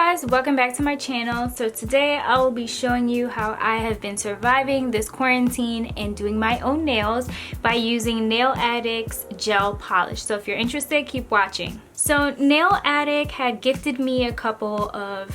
guys, welcome back to my channel. So today I will be showing you how I have been surviving this quarantine and doing my own nails by using Nail Addict's gel polish. So if you're interested, keep watching. So Nail Addict had gifted me a couple of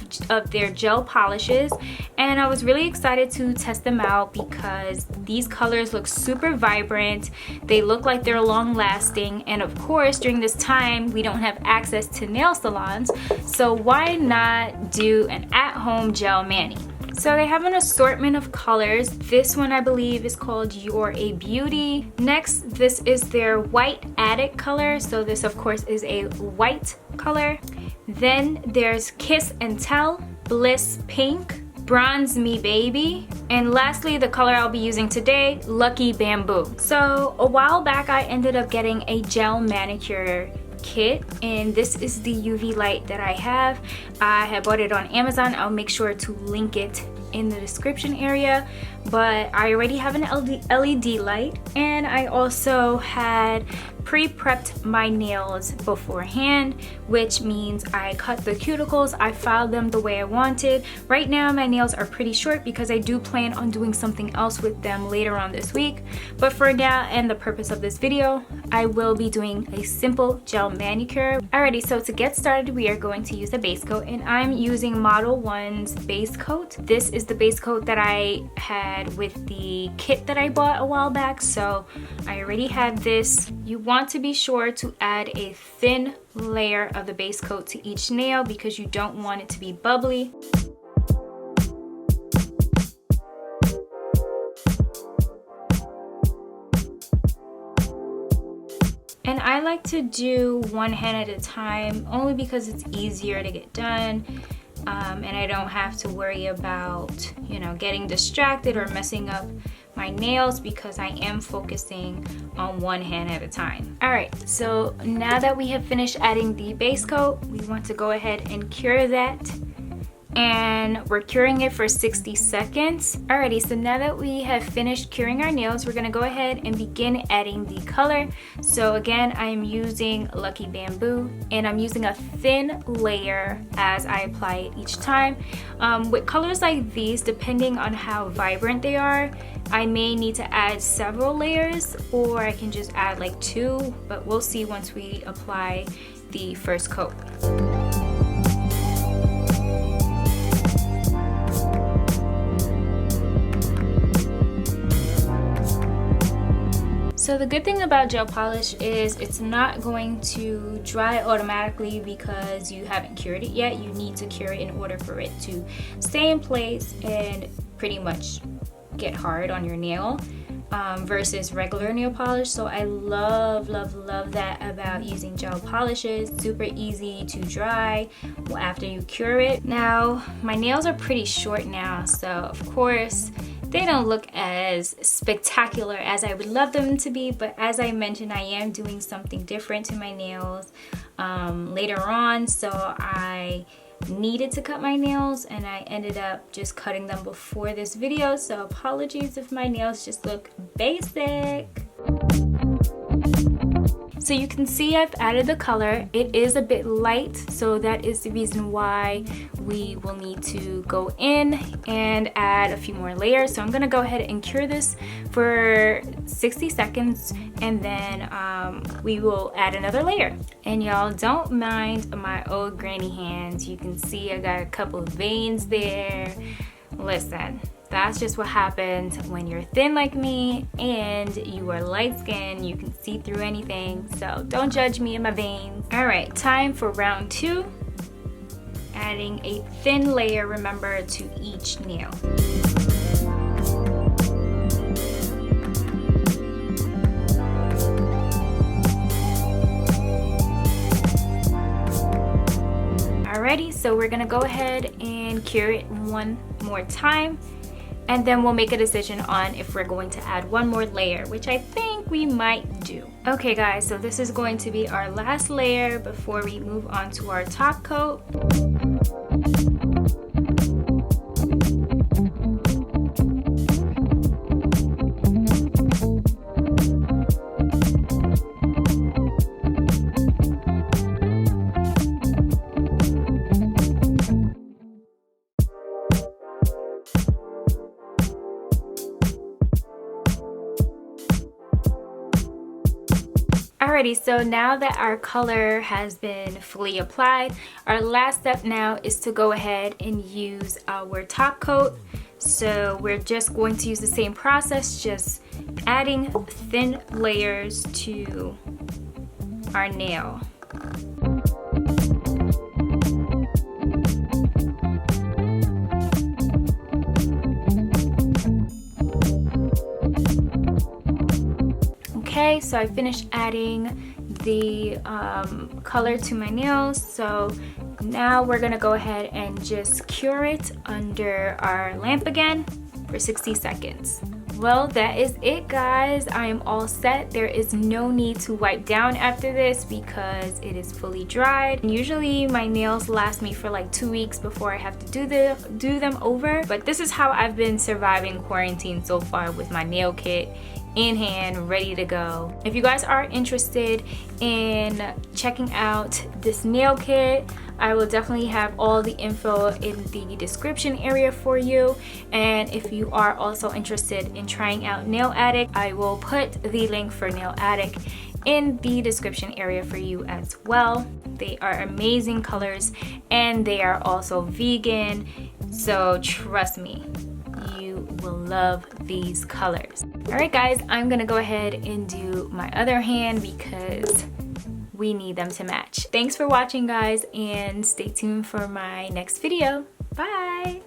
their gel polishes, and I was really excited to test them out because these colors look super vibrant. They look like they're long lasting, and of course during this time we don't have access to nail salons, so why not do an at-home gel mani? So they have an assortment of colors. This one I believe is called You're a Beauty. Next, this is their white Addict color. So this of course is a white color. Then there's Kiss and Tell, Bliss Pink, Bronze Me Baby, and lastly the color I'll be using today, Lucky Bamboo. So a while back I ended up getting a gel manicure kit, and this is the UV light that I have. I have bought it on Amazon. I'll make sure to link it in the description area, but I already have an LED light, and I also had pre-prepped my nails beforehand, which means I cut the cuticles, I filed them the way I wanted. Right now my nails are pretty short because I do plan on doing something else with them later on this week, but for now and the purpose of this video, I will be doing a simple gel manicure. Alrighty, so to get started we are going to use a base coat, and I'm using Model1's base coat. This is the base coat that I had with the kit that I bought a while back, so I already had this. You want to be sure to add a thin layer of the base coat to each nail because you don't want it to be bubbly. And I like to do one hand at a time only because it's easier to get done. And I don't have to worry about, getting distracted or messing up my nails because I am focusing on one hand at a time. Alright, so now that we have finished adding the base coat, we want to go ahead and cure that. And we're curing it for 60 seconds. Alrighty, so now that we have finished curing our nails, we're gonna go ahead and begin adding the color. So again, I am using Lucky Bamboo, and I'm using a thin layer as I apply it each time. With colors like these, depending on how vibrant they are, I may need to add several layers, or I can just add like 2, but we'll see once we apply the first coat. So the good thing about gel polish is it's not going to dry automatically because you haven't cured it yet. You need to cure it in order for it to stay in place and pretty much get hard on your nail versus regular nail polish. So I love that about using gel polishes. Super easy to dry after you cure it. Now my nails are pretty short now, so of course they don't look as spectacular as I would love them to be, but as I mentioned, I am doing something different to my nails later on, so I needed to cut my nails and I ended up just cutting them before this video, so apologies if my nails just look basic. So you can see I've added the color. It is a bit light, so that is the reason why we will need to go in and add a few more layers. So I'm gonna go ahead and cure this for 60 seconds, and then we will add another layer. And y'all, don't mind my old granny hands. You can see I got a couple of veins there. Listen, that's just what happens when you're thin like me and you are light skinned. You can see through anything, so don't judge me and my veins. Alright, time for round 2. Adding a thin layer, remember, to each nail. Alrighty, so we're gonna go ahead and cure it one more time, and then we'll make a decision on if we're going to add one more layer, which I think we might do. Okay guys, so this is going to be our last layer before we move on to our top coat. Alrighty, so now that our color has been fully applied, our last step now is to go ahead and use our top coat. So we're just going to use the same process, just adding thin layers to our nail. Okay, so I finished adding the color to my nails. So now we're gonna go ahead and just cure it under our lamp again for 60 seconds. Well, that is it, guys. I am all set. There is no need to wipe down after this because it is fully dried. And usually my nails last me for like 2 weeks before I have to do them over. But this is how I've been surviving quarantine so far with my nail kit in hand, ready to go. If you guys are interested in checking out this nail kit, I will definitely have all the info in the description area for you. And if you are also interested in trying out Nail Addict, I will put the link for Nail Addict in the description area for you as well. They are amazing colors and they are also vegan, so trust me, you will love these colors. Alright guys, I'm gonna go ahead and do my other hand because we need them to match. Thanks for watching, guys, and stay tuned for my next video. Bye!